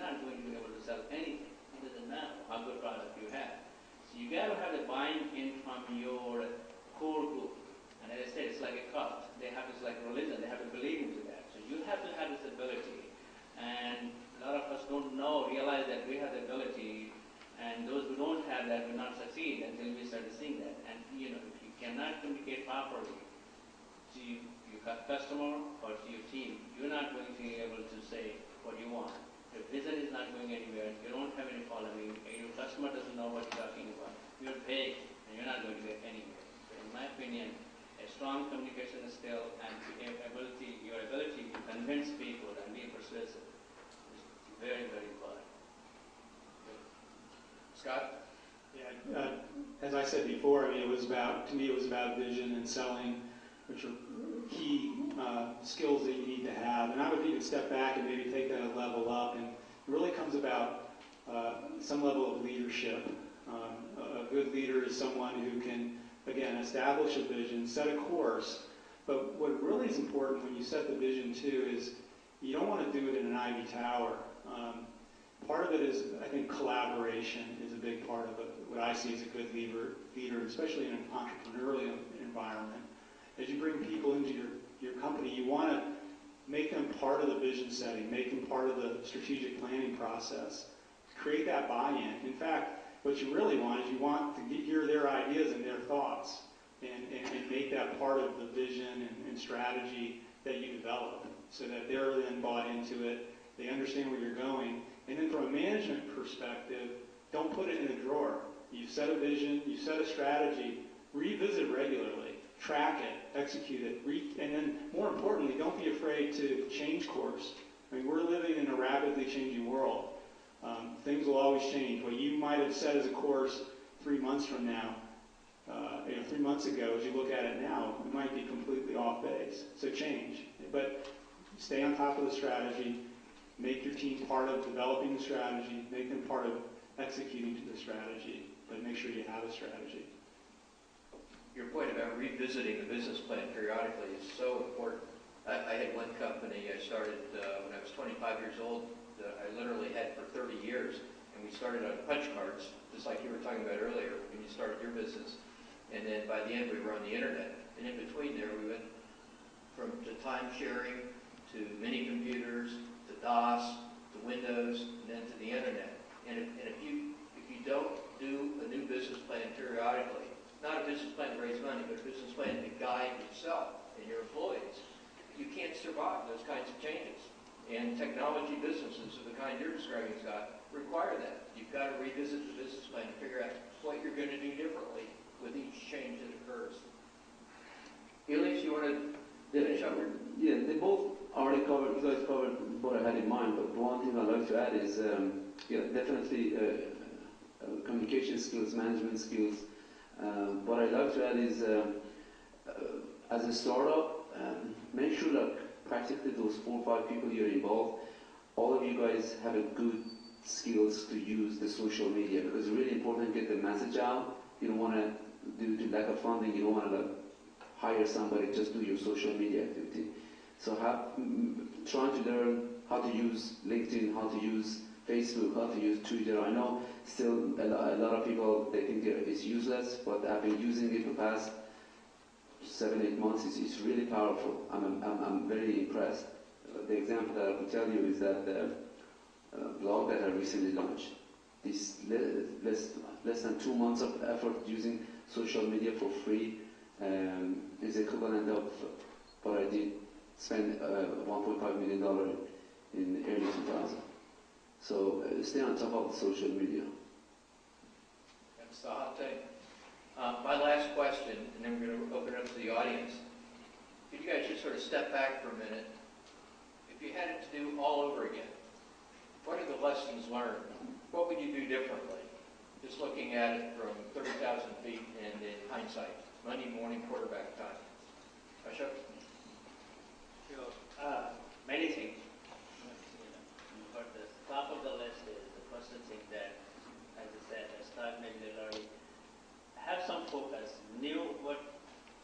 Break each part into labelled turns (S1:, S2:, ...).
S1: not going to be able to sell anything. It doesn't matter how good product you have. So you got to have the buy-in from your core group. And as I said, it's like a cult. They have this like religion. They have to believe into that. So you have to have this ability. And a lot of us don't realize that we have the ability. And those who don't have that will not succeed until we start seeing that. And you know, if you cannot communicate properly to your customer or to your team, you're not going to be able to say what you want. Your vision is not going anywhere. You don't have any following. Your customer doesn't know what you're talking about. You're vague, and you're not going to get anywhere. So in my opinion, a strong communication skill and your ability to convince people and be persuasive is very, very important.
S2: Scott?
S3: Yeah, as I said before, I mean, to me, it was about vision and selling, which are key skills that you need to have. And I would even step back and maybe take that a level up. And it really comes about some level of leadership. A good leader is someone who can, again, establish a vision, set a course. But what really is important when you set the vision, too, is you don't want to do it in an ivy tower. Part of it is, I think, collaboration is a big part of it. What I see as a good leader, especially in an entrepreneurial environment. As you bring people into your company, you want to make them part of the vision setting, make them part of the strategic planning process, create that buy-in. In fact, what you really want is you want to hear their ideas and their thoughts and make that part of the vision and strategy that you develop so that they're then bought into it, they understand where you're going. And then from a management perspective, don't put it in a drawer. You've set a vision, you've set a strategy, revisit it regularly, track it, execute it, and then more importantly, don't be afraid to change course. I mean, we're living in a rapidly changing world. Things will always change. What you might have set as a course 3 months from now, 3 months ago, as you look at it now, it might be completely off base. So change. But stay on top of the strategy, make your team part of developing the strategy, make them part of executing to the strategy, but make sure you have a strategy.
S2: Your point about revisiting the business plan periodically is so important. I had one company I started when I was 25 years old that I literally had for 30 years, and we started on punch cards, just like you were talking about earlier when you started your business. And then by the end we were on the internet. And in between there we went to time sharing to mini computers, to DOS, to Windows, and then to the internet. And if you don't do a new business plan periodically, not a business plan to raise money, but a business plan to guide yourself and your employees, you can't survive those kinds of changes. And technology businesses of the kind you're describing, Scott, require that. You've got to revisit the business plan to figure out what you're going to do differently with each change that occurs. Elias, you want to finish up?
S4: Yeah, they both already covered, you guys covered what I had in mind, but one thing I'd like to add is, definitely communication skills, management skills. What I'd like to add is, as a startup, make sure that practically those 4 or 5 people you're involved, all of you guys have a good skills to use the social media, because it's really important to get the message out. You don't want to, due to lack of funding, you don't want to hire somebody just do your social media activity. So trying to learn how to use LinkedIn, how to use Facebook, how to use Twitter. I know still a lot of people, they think it's useless, but I've been using it for the past 7-8 months. It's really powerful. I'm very impressed. The example that I could tell you is that the blog that I recently launched, this less than 2 months of effort using social media for free is equivalent of what I did spend $1.5 million in early 2000. So stay on top of the social media.
S2: That's the hot thing. My last question, and then we're going to open it up to the audience. Could you guys just sort of step back for a minute? If you had it to do all over again, what are the lessons learned? What would you do differently? Just looking at it from 30,000 feet and in hindsight. Monday morning quarterback time. Ashok?
S1: Sure. Many things. But the top of the list is the first thing that, as I said, I started maybe early. Have some focus, knew what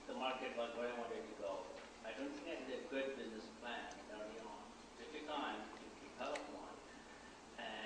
S1: the market was, where I wanted to go. I don't think I had a good business plan early on. If you can't, you develop one. And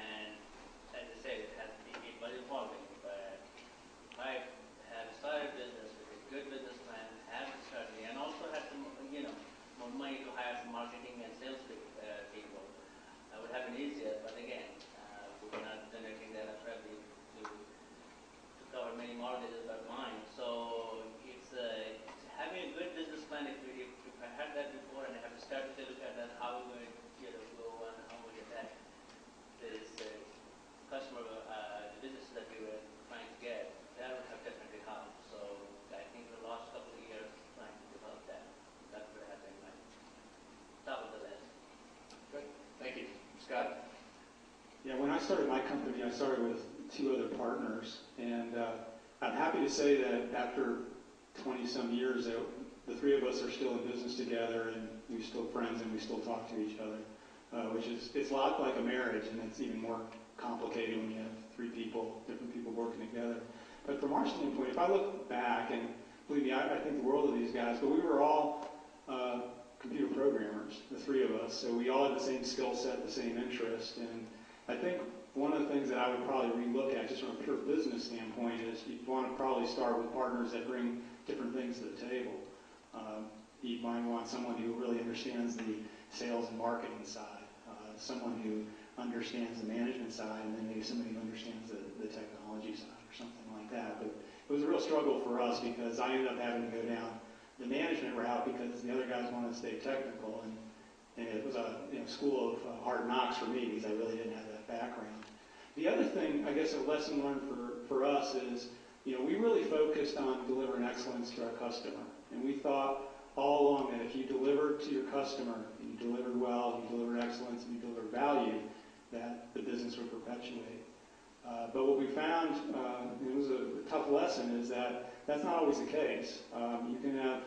S3: started my company, I started with 2 other partners, and I'm happy to say that after 20-some years, that the 3 of us are still in business together, and we're still friends, and we still talk to each other, it's a lot like a marriage, and it's even more complicated when you have 3 people, different people working together. But from our standpoint, if I look back, and believe me, I think the world of these guys, but we were all computer programmers, the 3 of us, so we all had the same skill set, the same interest, and I think one of the things that I would probably relook at just from a pure business standpoint is you want to probably start with partners that bring different things to the table. You might want someone who really understands the sales and marketing side, someone who understands the management side, and then maybe somebody who understands the technology side or something like that. But it was a real struggle for us because I ended up having to go down the management route because the other guys wanted to stay technical, and it was a school of hard knocks for me because I really didn't have that background. The other thing, I guess, a lesson learned for us is, we really focused on delivering excellence to our customer, and we thought all along that if you delivered to your customer, you delivered well, you delivered excellence, and you delivered value, that the business would perpetuate. But what we found, it was a tough lesson, is that that's not always the case.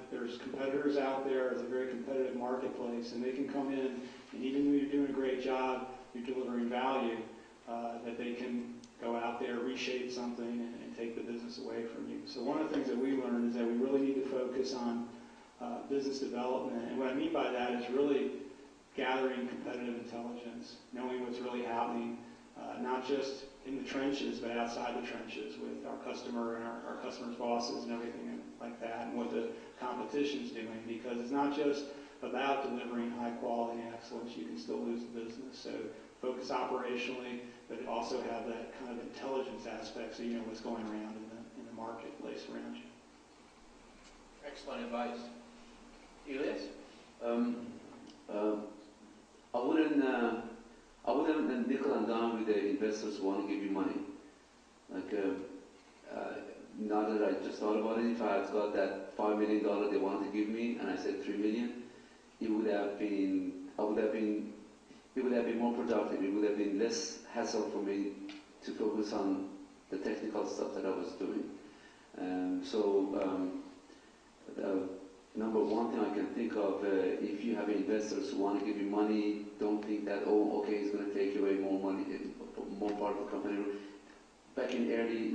S3: There's competitors out there, it's a very competitive marketplace, and they can come in, and even though you're doing a great job, you're delivering value, that they can go out there, reshape something, and take the business away from you. So one of the things that we learned is that we really need to focus on business development, and what I mean by that is really gathering competitive intelligence, knowing what's really happening, not just in the trenches, but outside the trenches with our customer and our customers' bosses and everything like that, and what the competition's doing, because it's not just about delivering high quality and excellence. You can still lose the business. So focus operationally, but also have that kind of intelligence aspect so you know what's going around in the marketplace around you.
S2: Excellent advice. Elias?
S4: I wouldn't nickel and dime with the investors who want to give you money. Now that I just thought about it, if I had got that $5 million they wanted to give me, and I said $3 million, it would have been more productive. It would have been less hassle for me to focus on the technical stuff that I was doing. Number one thing I can think of, if you have investors who want to give you money, don't think that, it's going to take away more money, more part of the company. Back in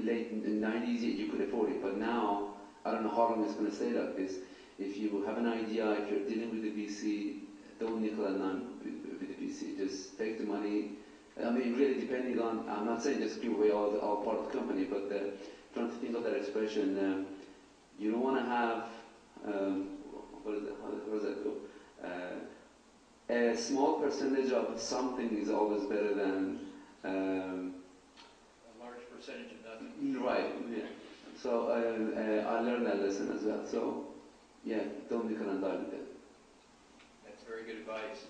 S4: late 90s, you could afford it, but now, I don't know how long it's going to stay like this. If you have an idea, if you're dealing with the VC, don't nickel and dime with the VC. Just take the money. I mean, really depending on, I'm not saying just give away all part of the company, but trying to think of that expression, you don't want to have, how does that go? A small percentage of something is always better than
S2: a large percentage of nothing.
S4: Right, yeah. So I learned that lesson as well. So, yeah, don't nickel and dime with it.
S2: That's very good advice.